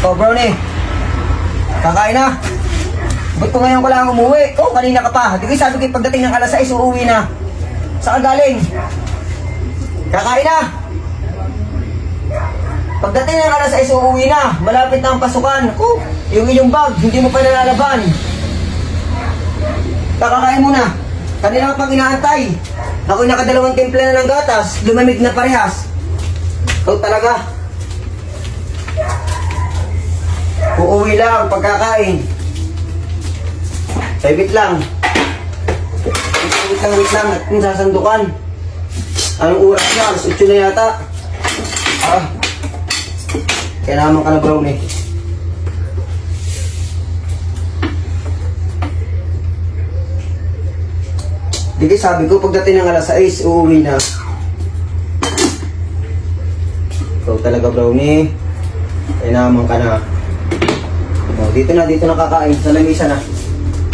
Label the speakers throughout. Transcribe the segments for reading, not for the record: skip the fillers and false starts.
Speaker 1: Oh, brownie. Kakain na. Ba't ko ngayon ko lang umuwi? Oh, kanina ka pa. Di ko sabi ko pagdating ng alas 6, uuwi na. Saan ka galing? Kakain na. Pagdating ng alas 6, uuwi na. Malapit na ang pasukan. Oh, yung iyong bag, hindi mo pa nalalaban. Kakakain muna. Kanina ka pang inaantay. Ako'y nakadalawang timpla na ng gatas. Lumamig na parehas. Ikaw talaga. Uuwi lang pagkakain. Wait lang. Wait lang. At kung sasandukan. Anong oras na? Alas 8 na yata. Kaya naman ka na brownie. Hindi sabi ko pagdating ng alas 6, uuwi na. Ikaw talaga brownie. Kaya naman ka na. O, dito na kakain. Sa lamisa na.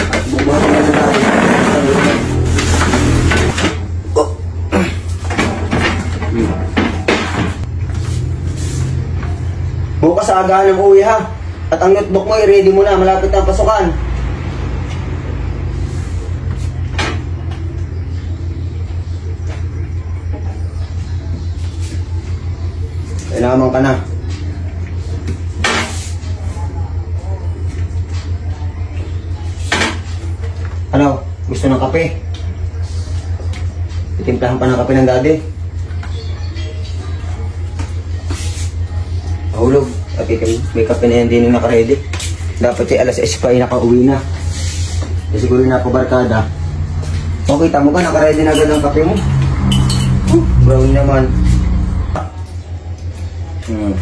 Speaker 1: At bubuhat na tayo. Oh. Bukas sa agahan ng uwi ha. At ang notebook mo i-ready mo na. Malapit na ang pasukan. Kailangan ka na. Ano? Gusto ng kape? Itimplahan pa ng kape ng daddy. Mahulog. At may kape na yan din yung nakaready. Dapat siya alas 6 pa ay nakauwi na. Kasi siguro na po barkada. O kita mo ka, nakaready na agad ang kape mo. Brown naman.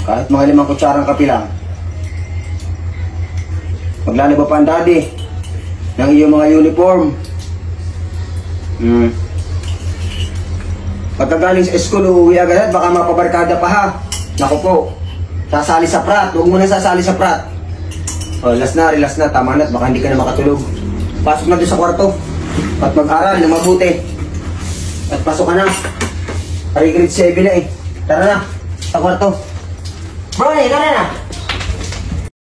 Speaker 1: Kahit mga 5 kutsarang kape lang. Maglalaba pa ang daddy ng iyong mga uniform. Pagkagaling sa school, uuwi agad, baka mapabarkada pa ha. Naku po, sasali sa prat. Huwag mo na sasali sa prat. O, relax na, tama na, baka hindi ka na makatulog. Pasok na doon sa kwarto at mag-aral na mabuti. At pasok ka na. Pari grade 7 na eh. Tara na, sa kwarto. Brownie, tara na.